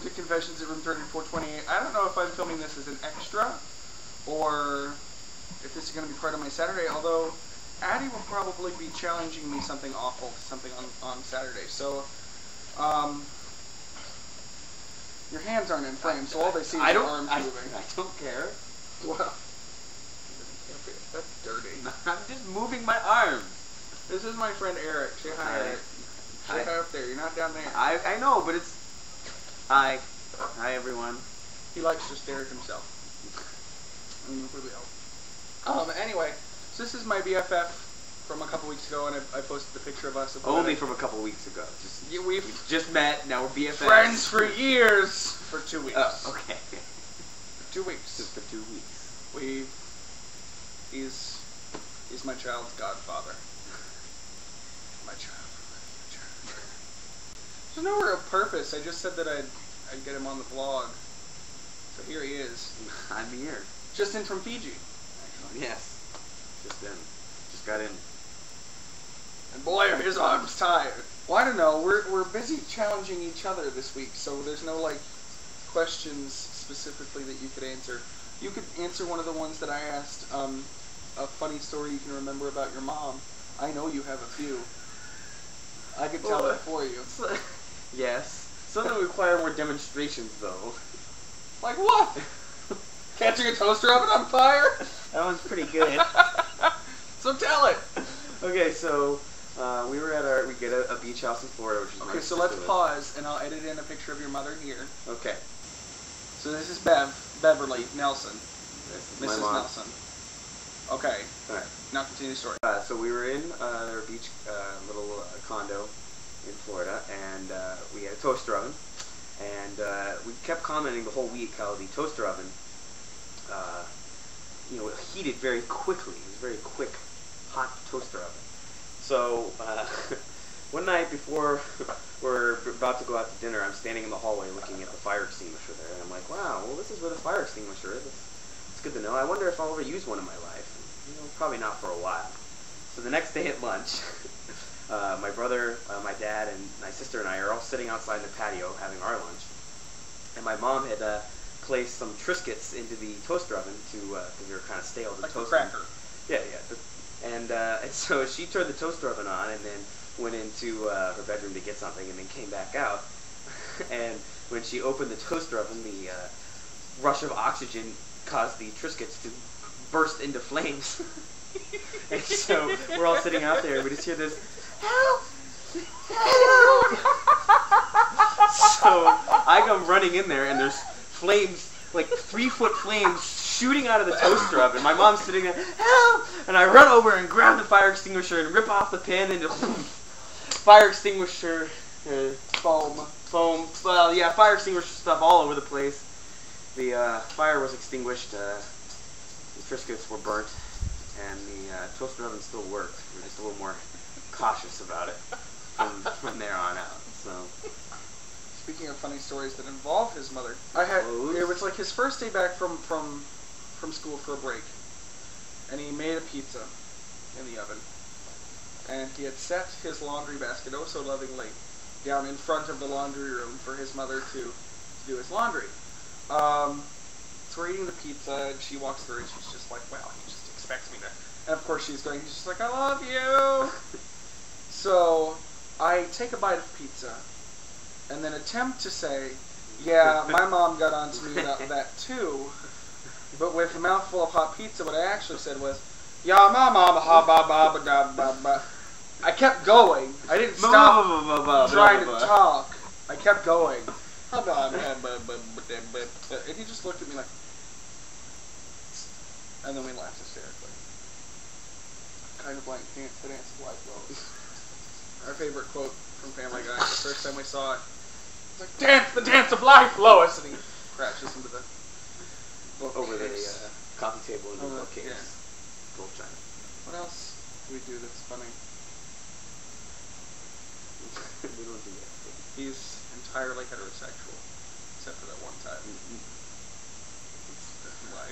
to Confessions at Room 3428. I don't know if I'm filming this as an extra, or if this is going to be part of my Saturday, although Addie will probably be challenging me something awful, something on Saturday. So, your hands aren't in frame, so all they see is your arms moving. I don't care. Well, that's dirty. I'm just moving my arms. This is my friend Erik. Say hi, Erik. Say hi up there. You're not down there. I know, but it's... Hi. Hi, everyone. He likes to stare at himself. Anyway, so this is my BFF from a couple weeks ago, and I posted the picture of us. Only from a couple weeks ago. We've just met, now we're BFFs. Friends for years. For 2 weeks. Oh, okay. For 2 weeks. Just for 2 weeks. He's my child's godfather. My child. There's no real purpose. I just said that I'd get him on the vlog. So here he is. I'm here. Just in from Fiji, actually. Yes. Just in. Just got in. And boy, are his arms tired. Well, I don't know. We're busy challenging each other this week, so there's no like questions specifically that you could answer. You could answer one of the ones that I asked. A funny story you can remember about your mom. I know you have a few. I could tell that for you. Yes. Some that require more demonstrations, though. Like what? Catching a toaster oven on fire? That one's pretty good. So tell it. Okay, so we were at we get a beach house in Florida, which is okay. So let's pause, and I'll edit in a picture of your mother here. Okay. So this is Beverly Nelson, Mrs. Nelson. Okay. All right. Now continue the story. So we were in our beach little condo in Florida, and we had a toaster oven, and we kept commenting the whole week how the toaster oven, it heated very quickly. It was a very quick, hot toaster oven. So one night before we're about to go out to dinner, I'm standing in the hallway looking at the fire extinguisher there, and I'm like, wow, well, this is where the fire extinguisher is. It's good to know. I wonder if I'll ever use one in my life. Probably not for a while. So the next day at lunch, my brother, my dad, and my sister and I are all sitting outside in the patio having our lunch. And my mom had placed some Triscuits into the toaster oven because they were kind of stale. Like a cracker. Yeah. And so she turned the toaster oven on and then went into her bedroom to get something and then came back out. And when she opened the toaster oven, the rush of oxygen caused the Triscuits to burst into flames. And so we're all sitting out there and we just hear this, help! Help! So I come running in there and there's flames, like 3-foot flames shooting out of the toaster oven. My mom's sitting there, help! And I run over and grab the fire extinguisher and rip off the pin and fire extinguisher foam. Well, yeah, fire extinguisher stuff all over the place. The fire was extinguished. The Triscuits were burnt, and the toaster oven still worked. We're just a little more cautious about it from there on out. So, speaking of funny stories that involve his mother, it was like his first day back from school for a break, and he made a pizza in the oven, and he had set his laundry basket oh so lovingly down in front of the laundry room for his mother to do his laundry. So we're eating the pizza, and she walks through, and she's just like, well, he just expects me to. And of course he's just like, I love you! So I take a bite of pizza, and then attempt to say, yeah, my mom got on to me about that too, but with a mouthful of hot pizza, what I actually said was, yeah, my mama, ha ba ba ba da ba ba. I kept going. I didn't stop trying to talk. I kept going. And he just looked at me like, and then we laughed hysterically. Kind of blank pants, the dance of life, Lois. Our favorite quote from Family Guy. The first time we saw it, it's like, dance the dance of life, Lois! And he crashes into the over the coffee table in the bookcase. Yeah. Gold china. What else do we do that's funny? We don't do that. He's entirely heterosexual, except for that one time. Why?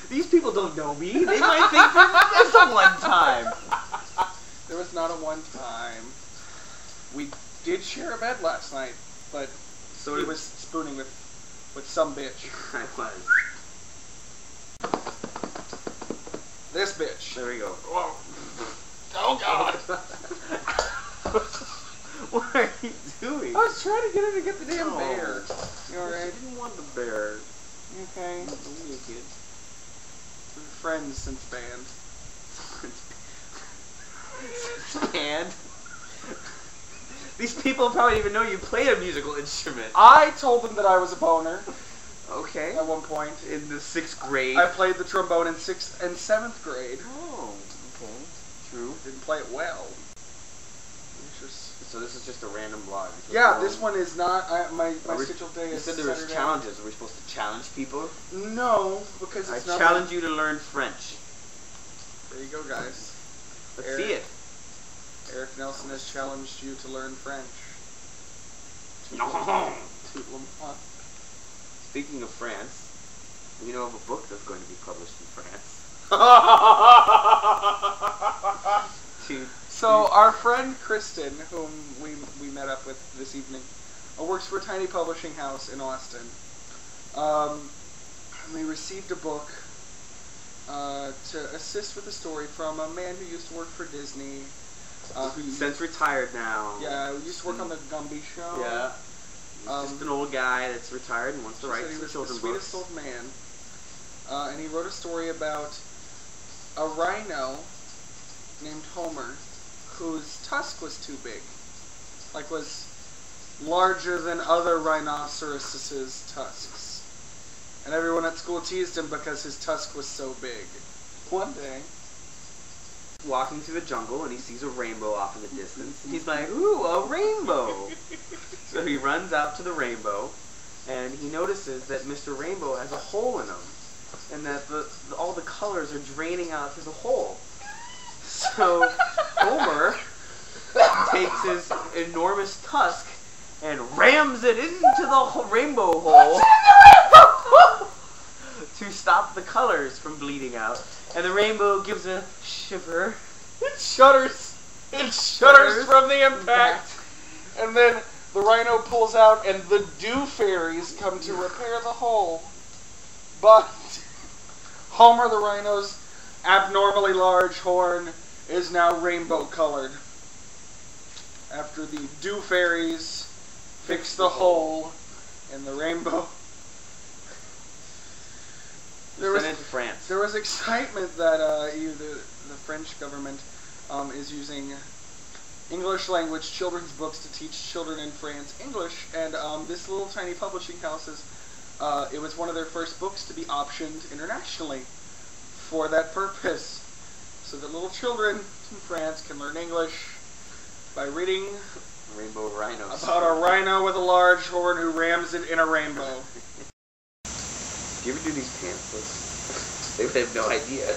These people don't know me. They might think there's a one time. There was not a one time. We did share a bed last night, but So he was spooning with some bitch. I was. This bitch. There we go. Whoa. Oh God. What are you doing? I was trying to get her to get the damn No. bear. You alright? I didn't want the bear. Okay. Don't make it. We're friends since band. And these people probably even know you play a musical instrument. I told them that I was a boner Okay. at one point. In the 6th grade. I played the trombone in 6th and 7th grade. Oh, okay. True. Didn't play it well. So this is just a random blog. Yeah, this one is not. My scheduled day You is said there was Saturday. challenges. Are we supposed to challenge people? No, because I it's not. challenge you to learn French. There you go, guys. Let's see it. Eric Nelson has challenged you to learn French. No. To Speaking of France, we know of a book that's going to be published in France. So our friend Kristen, whom we met up with this evening, works for a tiny publishing house in Austin. We received a book to assist with a story from a man who used to work for Disney. Who's since retired now. Yeah, who used to work on the Gumby show. Yeah. He's just an old guy that's retired and wants to write some children's books. He was the sweetest old man. And he wrote a story about a rhino named Homer, whose tusk was too big. Like, was larger than other rhinoceroses' tusks. And everyone at school teased him because his tusk was so big. One day, walking through the jungle and he sees a rainbow off in the distance. And he's like, ooh, a rainbow! So he runs out to the rainbow and he notices that Mr. Rainbow has a hole in him. And that all the colors are draining out through the hole. So Homer takes his enormous tusk and rams it into the rainbow hole to stop the colors from bleeding out. And the rainbow gives a shiver. It shudders. It shudders from the impact. And then the rhino pulls out and the dew fairies come to repair the hole. But Homer the rhino's abnormally large horn is now rainbow colored. After the dew fairies fix the hole in the rainbow. There was excitement that the French government is using English language children's books to teach children in France English, and this little tiny publishing house it was one of their first books to be optioned internationally for that purpose, so that little children in France can learn English by reading Rainbow rhinos. About a rhino with a large horn who rams it in a rainbow. Do you ever do these pamphlets? They would have no idea.